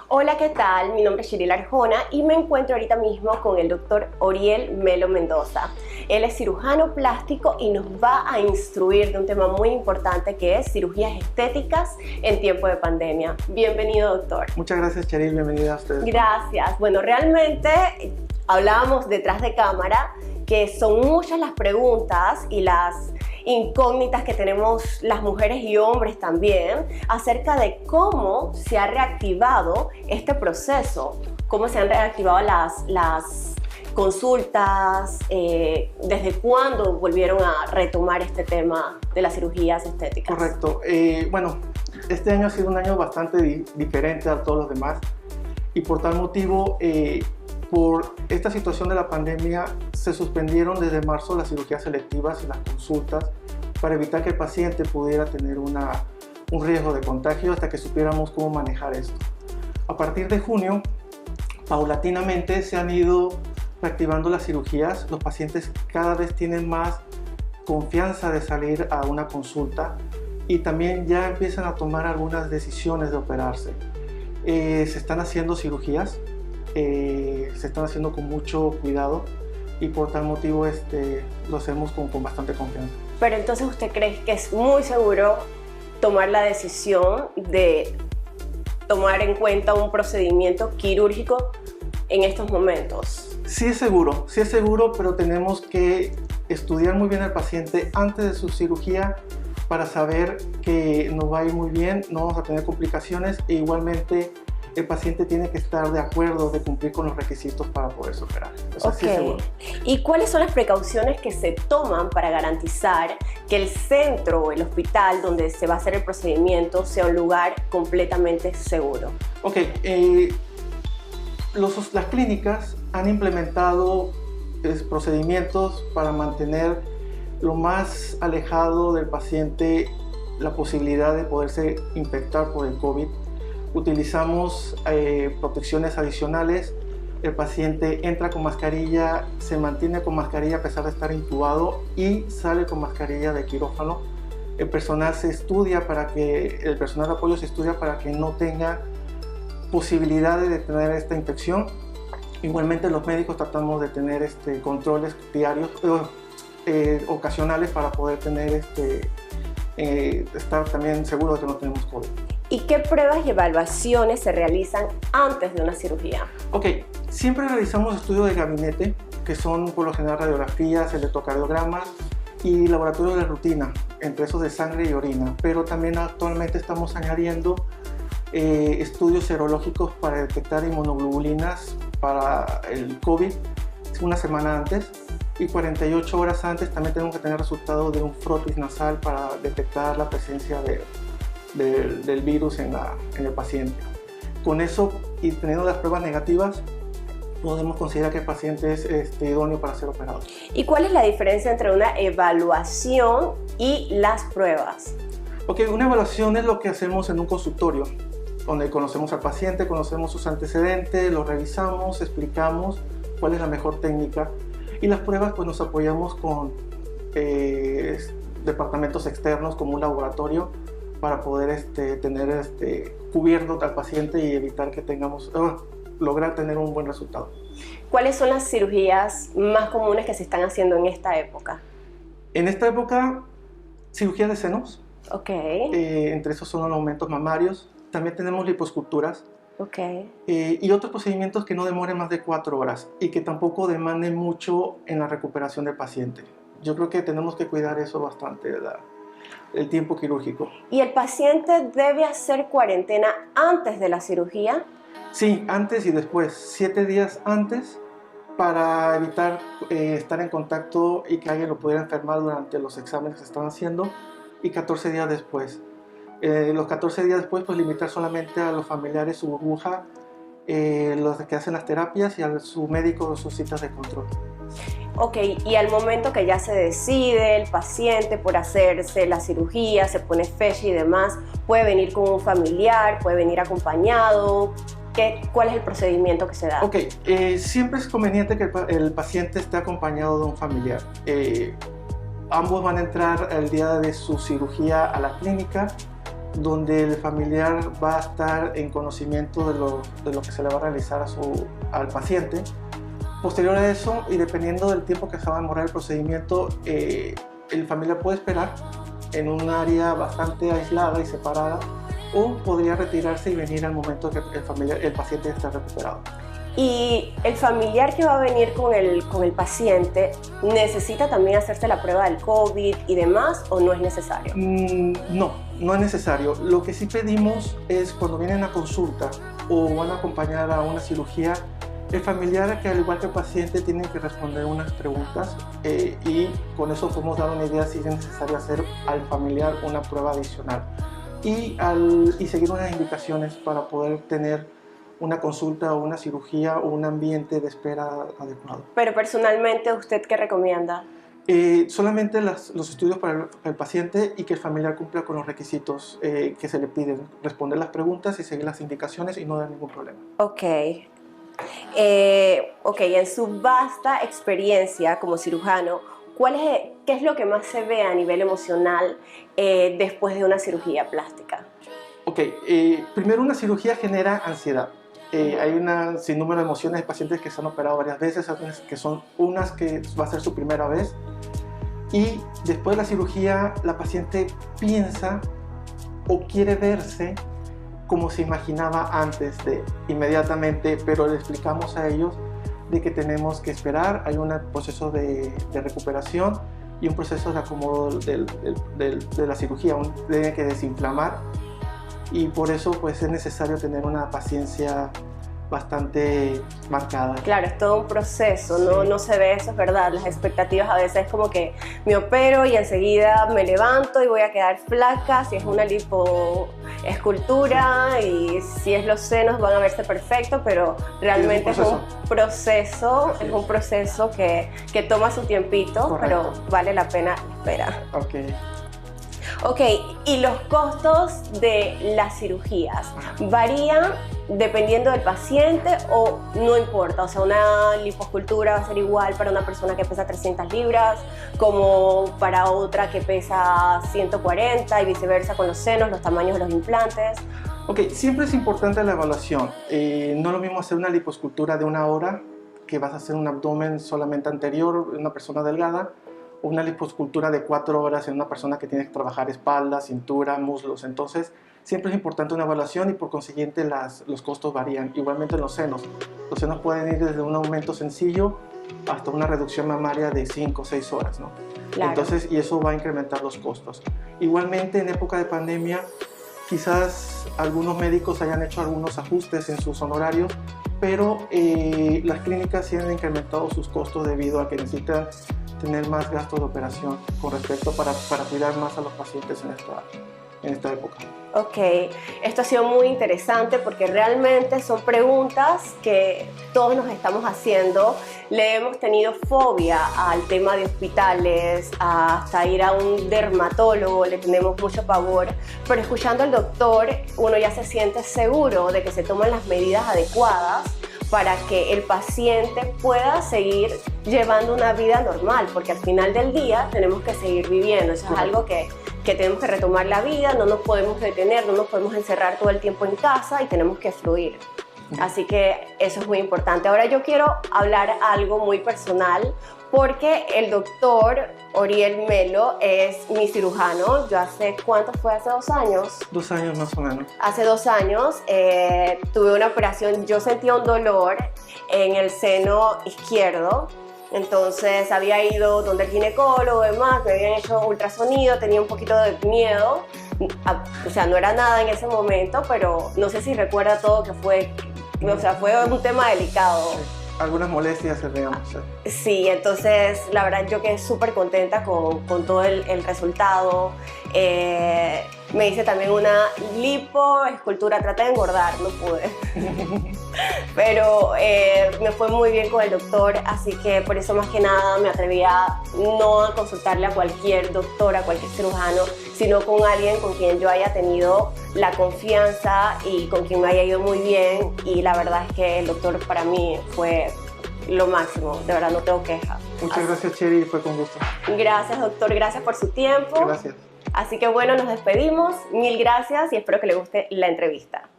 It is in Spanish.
Hola, ¿qué tal? Mi nombre es Sheryl Arjona y me encuentro ahorita mismo con el doctor Oriel Melo Mendoza. Él es cirujano plástico y nos va a instruir de un tema muy importante que es cirugías estéticas en tiempo de pandemia. Bienvenido, doctor. Muchas gracias, Sheryl. Bienvenida a ustedes. Gracias. Bueno, realmente hablábamos detrás de cámara que son muchas las preguntas y las incógnitas que tenemos las mujeres y hombres también acerca de cómo se ha reactivado este proceso, cómo se han reactivado las consultas, desde cuándo volvieron a retomar este tema de las cirugías estéticas. Correcto. Bueno, este año ha sido un año bastante diferente a todos los demás y por tal motivo, por esta situación de la pandemia, se suspendieron desde marzo las cirugías selectivas y las consultas para evitar que el paciente pudiera tener un riesgo de contagio hasta que supiéramos cómo manejar esto. A partir de junio, paulatinamente se han ido reactivando las cirugías. Los pacientes cada vez tienen más confianza de salir a una consulta y también ya empiezan a tomar algunas decisiones de operarse. Se están haciendo cirugías. Se están haciendo con mucho cuidado y por tal motivo lo hacemos con bastante confianza. Pero entonces, ¿usted cree que es muy seguro tomar la decisión de tomar en cuenta un procedimiento quirúrgico en estos momentos? Sí es seguro, pero tenemos que estudiar muy bien al paciente antes de su cirugía para saber que nos va a ir muy bien, no vamos a tener complicaciones e igualmente el paciente tiene que estar de acuerdo de cumplir con los requisitos para poderse operar. Eso sí es seguro. ¿Y cuáles son las precauciones que se toman para garantizar que el centro o el hospital donde se va a hacer el procedimiento sea un lugar completamente seguro? Las clínicas han implementado procedimientos para mantener lo más alejado del paciente la posibilidad de poderse infectar por el COVID. Utilizamos protecciones adicionales. El paciente entra con mascarilla, se mantiene con mascarilla a pesar de estar intubado y sale con mascarilla de quirófano. El personal el personal de apoyo se estudia para que no tenga posibilidades de tener esta infección. Igualmente los médicos tratamos de tener controles diarios, ocasionales para poder tener estar también seguros de que no tenemos COVID. ¿Y qué pruebas y evaluaciones se realizan antes de una cirugía? Siempre realizamos estudios de gabinete, que son por lo general radiografías, electrocardiogramas y laboratorios de rutina, entre esos de sangre y orina. Pero también actualmente estamos añadiendo estudios serológicos para detectar inmunoglobulinas para el COVID una semana antes. Y 48 horas antes también tenemos que tener resultados de un frotis nasal para detectar la presencia del virus en el paciente. Con eso y teniendo las pruebas negativas, podemos considerar que el paciente es idóneo para ser operado. ¿Y cuál es la diferencia entre una evaluación y las pruebas? Una evaluación es lo que hacemos en un consultorio, donde conocemos al paciente, conocemos sus antecedentes, lo revisamos, explicamos cuál es la mejor técnica. Y las pruebas, pues nos apoyamos con departamentos externos como un laboratorio para poder tener cubierto al paciente y evitar que lograr tener un buen resultado. ¿Cuáles son las cirugías más comunes que se están haciendo en esta época? En esta época, cirugía de senos. Entre esos son los aumentos mamarios. También tenemos liposculturas. Y otros procedimientos que no demoren más de 4 horas y que tampoco demanden mucho en la recuperación del paciente. Yo creo que tenemos que cuidar eso bastante, el tiempo quirúrgico. ¿Y el paciente debe hacer cuarentena antes de la cirugía? Sí, antes y después, 7 días antes, para evitar estar en contacto y que alguien lo pudiera enfermar durante los exámenes que se están haciendo, y 14 días después. Los 14 días después, pues limitar solamente a los familiares su burbuja, los que hacen las terapias y a su médico sus citas de control. Y al momento que ya se decide el paciente por hacerse la cirugía, se pone fecha y demás, puede venir con un familiar, puede venir acompañado. ¿Cuál es el procedimiento que se da? Siempre es conveniente que el paciente esté acompañado de un familiar. Ambos van a entrar el día de su cirugía a la clínica donde el familiar va a estar en conocimiento de lo que se le va a realizar al paciente. Posterior a eso, y dependiendo del tiempo que se va a demorar el procedimiento, el familiar puede esperar en un área bastante aislada y separada, o podría retirarse y venir al momento que el paciente esté recuperado. ¿Y el familiar que va a venir con el paciente necesita también hacerse la prueba del COVID y demás, o no es necesario? No, no es necesario. Lo que sí pedimos es, cuando vienen a consulta o van a acompañar a una cirugía, el familiar, que al igual que el paciente, tiene que responder unas preguntas, y con eso podemos dar una idea si es necesario hacer al familiar una prueba adicional y seguir unas indicaciones para poder tener una consulta o una cirugía o un ambiente de espera adecuado. Pero personalmente, ¿usted qué recomienda? Solamente los estudios para el paciente, y que el familiar cumpla con los requisitos que se le piden, responder las preguntas y seguir las indicaciones y no dar ningún problema. Ok. En su vasta experiencia como cirujano, ¿qué es lo que más se ve a nivel emocional después de una cirugía plástica? Primero, una cirugía genera ansiedad. Hay un sinnúmero de emociones de pacientes que se han operado varias veces, que son unas que va a ser su primera vez, y después de la cirugía la paciente piensa o quiere verse como se imaginaba antes de inmediatamente, pero le explicamos a ellos de que tenemos que esperar. Hay un proceso de recuperación y un proceso de acomodo de la cirugía, tiene que desinflamar, y por eso pues es necesario tener una paciencia bastante marcada. Claro, es todo un proceso, ¿no? No se ve eso, es verdad. Las expectativas a veces es como que me opero y enseguida me levanto y voy a quedar flaca, si es una lipoescultura, y si es los senos van a verse perfecto, pero realmente es un proceso que toma su tiempito. Correcto. Pero vale la pena esperar. Ok, y los costos de las cirugías varían dependiendo del paciente, o no importa. O sea, una lipoescultura va a ser igual para una persona que pesa 300 libras como para otra que pesa 140, y viceversa con los senos, los tamaños de los implantes. Siempre es importante la evaluación. No es lo mismo hacer una lipoescultura de 1 hora, que vas a hacer un abdomen solamente anterior en una persona delgada, o una lipoescultura de 4 horas en una persona que tiene que trabajar espalda, cintura, muslos. Entonces, siempre es importante una evaluación, y por consiguiente los costos varían. Igualmente en los senos. Los senos pueden ir desde un aumento sencillo hasta una reducción mamaria de 5 o 6 horas, ¿no? Claro. Entonces, y eso va a incrementar los costos. Igualmente, en época de pandemia, quizás algunos médicos hayan hecho algunos ajustes en sus honorarios, pero las clínicas sí han incrementado sus costos debido a que necesitan tener más gastos de operación con respecto para cuidar más a los pacientes en esta época. Esto ha sido muy interesante, porque realmente son preguntas que todos nos estamos haciendo. Le hemos tenido fobia al tema de hospitales, hasta ir a un dermatólogo le tenemos mucho pavor, pero escuchando al doctor uno ya se siente seguro de que se toman las medidas adecuadas para que el paciente pueda seguir llevando una vida normal, porque al final del día tenemos que seguir viviendo. Eso es algo que tenemos que retomar la vida, no nos podemos detener, no nos podemos encerrar todo el tiempo en casa, y tenemos que fluir. Así que eso es muy importante. Ahora yo quiero hablar algo muy personal, porque el doctor Oriel Melo es mi cirujano. Yo ¿cuánto fue? ¿Hace 2 años? 2 años más o menos. Hace 2 años tuve una operación. Yo sentía un dolor en el seno izquierdo. Entonces había ido donde el ginecólogo y demás, me habían hecho ultrasonido, tenía un poquito de miedo. O sea, no era nada en ese momento, pero no sé si recuerda todo que fue, o sea, fue un tema delicado. Sí. Algunas molestias, digamos. Sí, entonces la verdad yo quedé súper contenta con todo el resultado. Me hice también una lipoescultura, traté de engordar, no pude. Pero me fue muy bien con el doctor, así que por eso más que nada me atreví a no consultarle a cualquier doctor, a cualquier cirujano, sino con alguien con quien yo haya tenido la confianza y con quien me haya ido muy bien. Y la verdad es que el doctor para mí fue lo máximo, de verdad no tengo quejas. Muchas gracias, Cheri, fue con gusto. Gracias, doctor, gracias por su tiempo. Gracias. Así que bueno, nos despedimos. Mil gracias y espero que les guste la entrevista.